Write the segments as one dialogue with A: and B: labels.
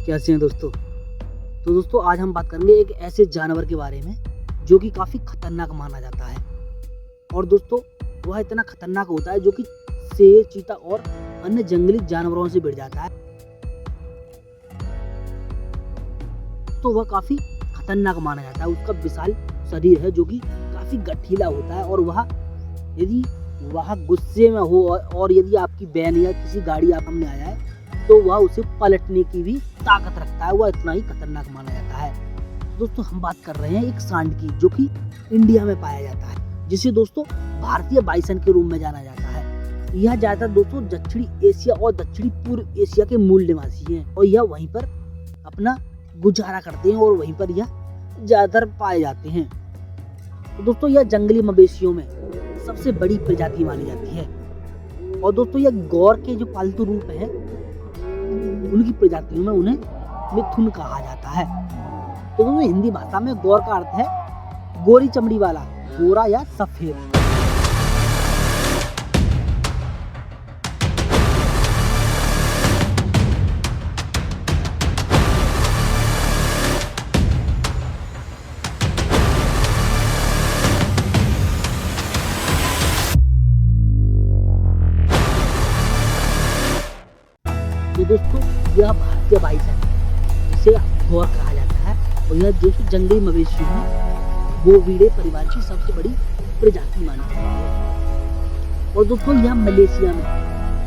A: कैसे हैं दोस्तों। तो दोस्तों आज हम बात करेंगे एक ऐसे जानवर के बारे में जो कि काफ़ी खतरनाक माना जाता है। और दोस्तों वह इतना खतरनाक होता है जो कि शेर, चीता और अन्य जंगली जानवरों से भिड़ जाता है। तो वह काफ़ी खतरनाक माना जाता है। उसका विशाल शरीर है जो कि काफ़ी गठीला होता है और यदि वह गुस्से में हो और यदि आपकी वैन या किसी गाड़ी आप सामने आया है तो वह उसे पलटने की भी ताकत रखता है। वह इतना ही खतरनाक माना जाता है। दोस्तों हम बात कर रहे हैं एक सांड की जो कि इंडिया में पाया जाता है, जिसे दोस्तों भारतीय बाइसन के रूप में जाना जाता है। यह ज़्यादातर दोस्तों दक्षिणी एशिया और दक्षिणी पूर्व एशिया के मूल निवासी हैं और यह वहीं पर अपना गुजारा करते हैं और वहीं पर यह ज़्यादातर पाए जाते हैं। तो दोस्तों यह जंगली मवेशियों में सबसे बड़ी प्रजाति मानी जाती है। और दोस्तों यह गौर के जो पालतू रूप हैं उनकी प्रजातियों में उन्हें मिथुन कहा जाता है। तो दोस्तों हिंदी भाषा में गौर का अर्थ है गोरी चमड़ी वाला, गोरा या सफेद। तो दोस्तों यह भारतीय बाइसन जिसे गौर कहा जाता है और यह दोस्तों जंगली मवेशियों में बोविडे परिवार की सबसे बड़ी प्रजाति मानी जाती है। और दोस्तों यह मलेशिया में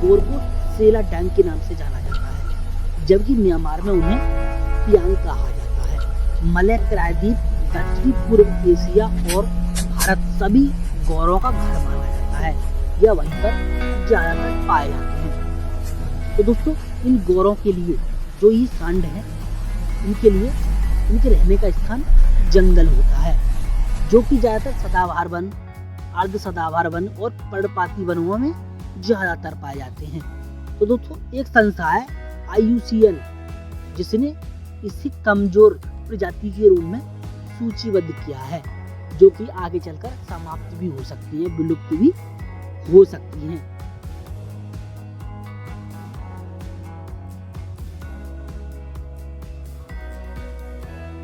A: गोरगो सेला डैंग के नाम से जाना जाता है, जबकि म्यांमार में उन्हें पियांग कहा जाता है। मलय प्रायद्वीप, दक्षिणी पूर्व एशिया और भारत सभी गौरों का घर माना जाता है। यह वहीं पर ज्यादातर पाए जाते हैं। तो दोस्तों इन गौरों के लिए जो ये सांड है इनके लिए इनके रहने का स्थान जंगल होता है, जो कि ज़्यादातर सदाबहार वन, अर्ध सदाबहार वन और पर्णपाती वनों में ज़्यादातर पाए जाते हैं। तो दोस्तों एक संस्था है IUCN जिसने इसे कमजोर प्रजाति के रूप में सूचीबद्ध किया है, जो कि आगे चलकर समाप्त भी हो सकती है, विलुप्त भी हो सकती हैं।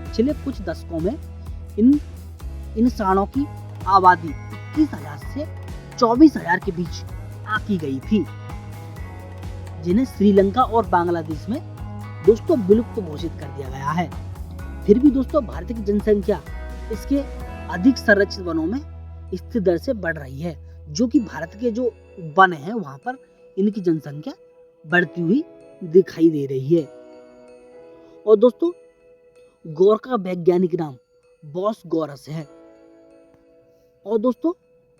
A: पिछले कुछ दशकों में इन सांडों की आबादी 21,000 से 24,000 के बीच आंकी गई थी, जिन्हें श्रीलंका और बांग्लादेश में दोस्तों विलुप्त घोषित कर दिया गया है। फिर भी दोस्तों भारत की जनसंख्या इसके अधिक संरक्षित वनों में स्थिर दर से बढ़ रही है, जो कि भारत के जो वन हैं वहां पर इनकी जनसंख्या बढ़ती हुई दिखाई दे रही है। और दोस्तों गौर का वैज्ञानिक नाम बॉस गौरस है। और दोस्तों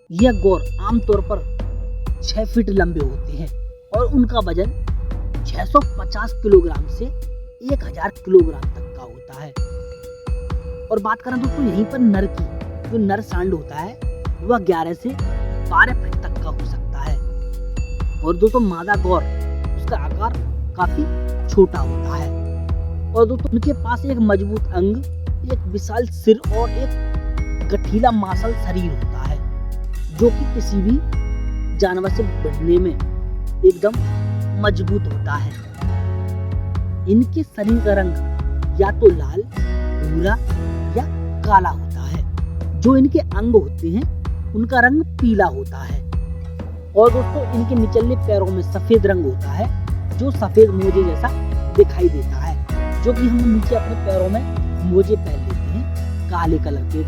A: यह गौर आमतौर पर 6 फीट लंबे होते हैं और उनका वजन 650 किलोग्राम से 1000 किलोग्राम तक का होता है। और बात करें दोस्तों यहीं पर नर की, जो नर सांड होता है वह 11 से 12 फीट तक का हो सकता है। और दोस्तों मादा गौर उसका आकार काफी छोटा होता है। और दोस्तों उनके पास एक मजबूत अंग, एक विशाल सिर और एक गठीला मांसल शरीर होता है, जो कि किसी भी जानवर से भिड़ने में एकदम मजबूत होता है। इनके शरीर का रंग या तो लाल, भूरा या काला होता है। जो इनके अंग होते हैं उनका रंग पीला होता है। और दोस्तों इनके निचले पैरों में सफेद रंग होता है, जो सफेद मोजे जैसा दिखाई देता है। जो कि हम नीचे अपने पैरों में मोजे पहन लेते हैं काले कलर के,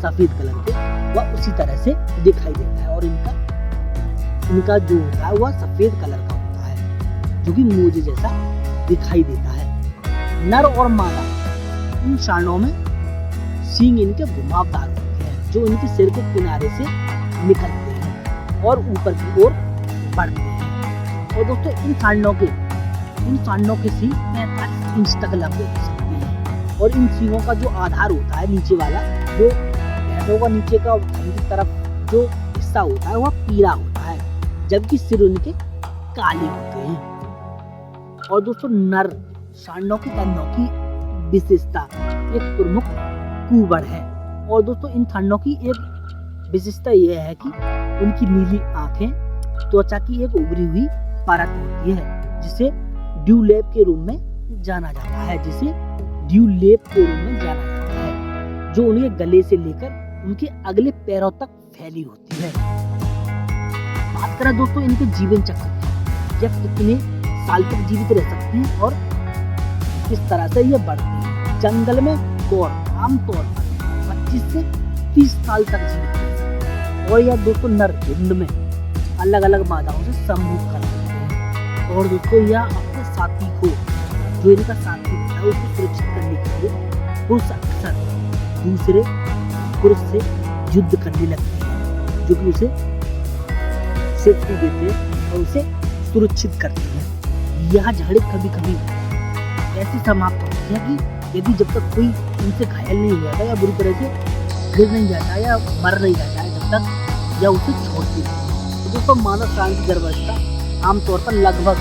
A: सफेद कलर के, वह उसी तरह से दिखाई देता है। और इनका जो होता है वह सफेद कलर का होता है, जो कि मोजे जैसा दिखाई देता है। नर और मादा इन सांडों में सींग इनके घुमावदार होते हैं, जो इनके सिर के किनारे से निकलते हैं और ऊपर की ओर बढ़ते हैं। और दोस्तों इन सांडों के सींग 45 इंच तक लंबे हो सकते हैं। और इन सींगों का जो आधार होता है नीचे वाला, जो भैंसों का नीचे का की तरफ जो हिस्सा होता है वह पीला होता है, जबकि सिर उनके काले होते हैं। और दोस्तों नर सांडों के कंधों की विशेषता एक प्रमुख कुबड़ है। और दोस्तों इन सांडों की एक विशेषता यह है कि उनकी नीली आंखें त्वचा की एक उभरी हुई परत होती है, जिसे ड्यूलैब के रूप में जाना जाता है, जिसे ड्यूलेप के रूप में जाना जाता है, जो उन्हें गले से लेकर उनके अगले पैरों तक फैली होती है। बात करें दोस्तों इनके जीवन चक्र की, यह कितने साल तक जीवित रह सकते हैं और किस तरह से ये बढ़ते हैं। जंगल में गौर आमतौर पर 25 से 30 साल तक जीवित रह सकते हैं और यह दोस्तों नर झुंड में अलग अलग मादाओं से समूह कर सकते हैं। और दोस्तों यह अपने साथी को, जो इनका साथी होता है, उसको सुरक्षित करने के लिए पुरुष अक्सर दूसरे पुरुष से युद्ध करने लगते हैं, जो कि उसे सेफ्टी देते हैं और उसे सुरक्षित करते हैं। यह झड़प कभी कभी ऐसी समाप्त होती है कि यदि जब तक कोई उनसे घायल नहीं हो जाता या बुरी तरह से गिर नहीं जाता या मर नहीं जाता है, जब तक यह उसे छोड़ती है। तो दोस्तों मानव प्राणी की गर्भावस्था आमतौर पर लगभग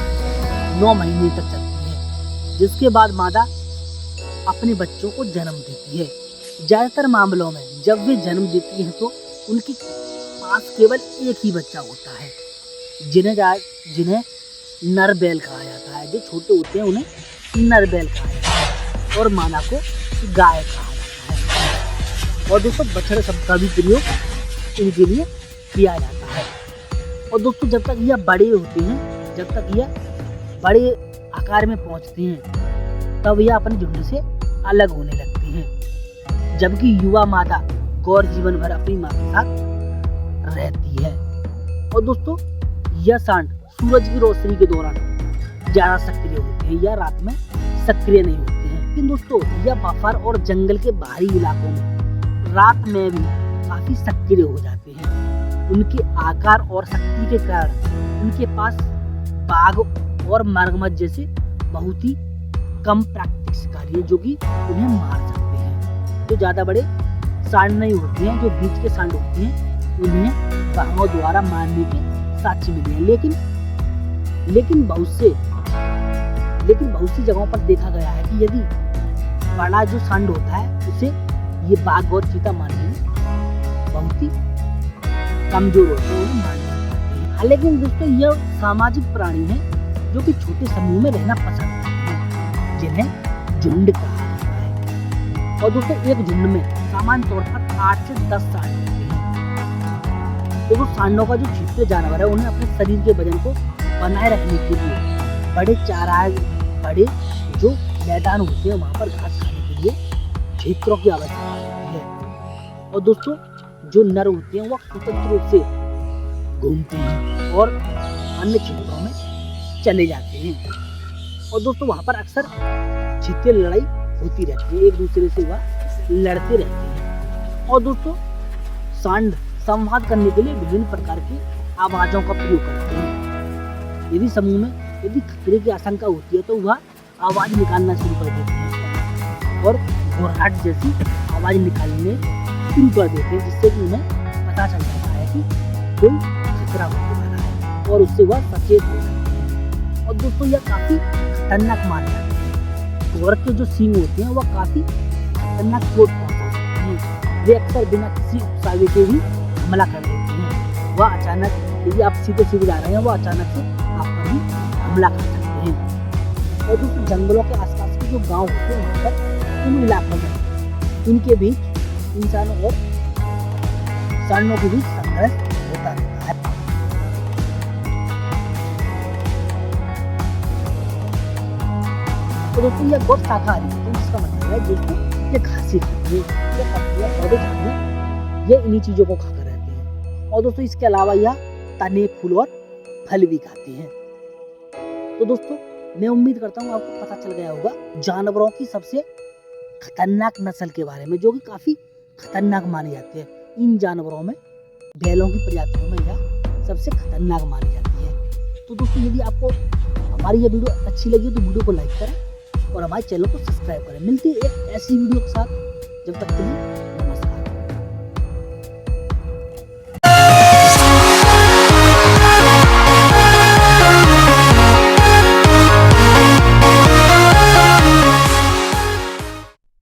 A: 9 महीने तक चलती है, जिसके बाद मादा अपने बच्चों को जन्म देती है। ज़्यादातर मामलों में जब वे जन्म देती हैं तो उनके पास केवल एक ही बच्चा होता है, जिन्हें नर बैल कहा जाता है। जो छोटे होते हैं उन्हें नर बैल कहा जाता है और मादा को गाय कहा जाता है। और दोस्तों बछड़े शब्द का भी प्रयोग इनके लिए किया जाता है। और दोस्तों जब तक यह बड़े होते हैं, जब तक यह बड़े आकार में पहुंचते हैं, तब यह अपने झुंड से अलग होने लगते हैं, जबकि युवा मादा गौर जीवन भर अपनी मां के साथ रहती है। और दोस्तों यह सांड सूरज की रोशनी के दौरान ज्यादा सक्रिय होते हैं या रात में सक्रिय नहीं होते हैं। लेकिन दोस्तों यह बफर और जंगल के बाहरी इलाकों में रात में भी काफी सक्रिय हो जाते हैं। उनके आकार और शक्ति के कारण उनके पास बाघ और मगरमच्छ जैसे बहुत ही कम प्राकृतिक शिकारी हैं, जो कि उन्हें मार सकते हैं। जो ज्यादा बड़े सांड नहीं होते हैं, जो बीच के सांड होते हैं, उन्हें बाघों द्वारा मारने के साक्ष्य मिले हैं। लेकिन बहुत सी जगहों पर देखा गया है कि यदि बड़ा जो सांड होता है उसे ये बाघ और चीता मारने में बहुत ही कमजोर होते हैं, उन्हें मारने नहीं पाते हैं। हालांकि दोस्तों यह सामाजिक प्राणी है जो कि छोटे समूह में रहना पसंद करते हैं, जिन्हें झुंड कहा जाता है। और दोस्तों एक झुंड में सामान्य तौर पर 8 से 10 सांड होते हैं। तो सांडों का जो छिपते जानवर है उन्हें अपने शरीर के वजन को बनाए रखने के लिए बड़े जो मैदान होते हैं वहां पर घास खाने के लिए क्षेत्रों की आवश्यकता होती है। और दोस्तों जो नर होते हैं वह स्वतंत्र रूप से घूमते हैं और अन्य क्षेत्रों में चले जाते हैं। और दोस्तों वहां पर अक्सर छिपके लड़ाई होती रहती है, एक दूसरे से वह लड़ते रहते हैं। और दोस्तों सांड संवाद करने के लिए विभिन्न प्रकार की आवाजों का प्रयोग करते हैं। यदि समूह में यदि खतरे की आशंका होती है तो वह आवाज निकालना शुरू कर देते हैं और घुर्राहट जैसी आवाज निकालने शुरू कर देते हैं, जिससे कि उन्हें पता चल जाता है कि कोई खतरा होने वाला है और उससे वह सचेत हो सकते हैं। और दोस्तों यह काफी खतरनाक माने जाते हैं। घोर के जो सींग होते हैं वह काफी खतरनाक चोट पहुंचा सकते हैं। वे अक्सर बिना किसी उकसावे के भी हमला कर देते हैं। वह अचानक यदि आप सीधे सीधे जा रहे हैं वह अचानक से आप पर भी हमला कर सकते हैं। और दोस्तों जंगलों के आसपास के जो गांव होते हैं वहाँ पर इन इलाकों में इनके बीच इंसानों और सांडों के बीच संघर्ष होता रहता है। तो दोस्तों यह बहुत शाकाहारी है, जिसका मतलब है दोस्तों ये घासें खाते हैं, ये पत्तियां पौधे खाते हैं, ये इन्हीं चीजों को खाकर रहते हैं। और दोस्तों इसके अलावा यह तने फूल और फल भी खाते हैं। तो दोस्तों मैं उम्मीद करता हूँ आपको पता चल गया होगा जानवरों की सबसे खतरनाक नस्ल के बारे में, जो कि काफी खतरनाक मानी जाती है। इन जानवरों में बैलों की प्रजातियों में यह सबसे खतरनाक मानी जाती है। तो दोस्तों यदि आपको हमारी यह वीडियो अच्छी लगी तो वीडियो को लाइक करें और हमारे चैनल को सब्सक्राइब करें। मिलती है एक ऐसी वीडियो के साथ, जब तक के लिए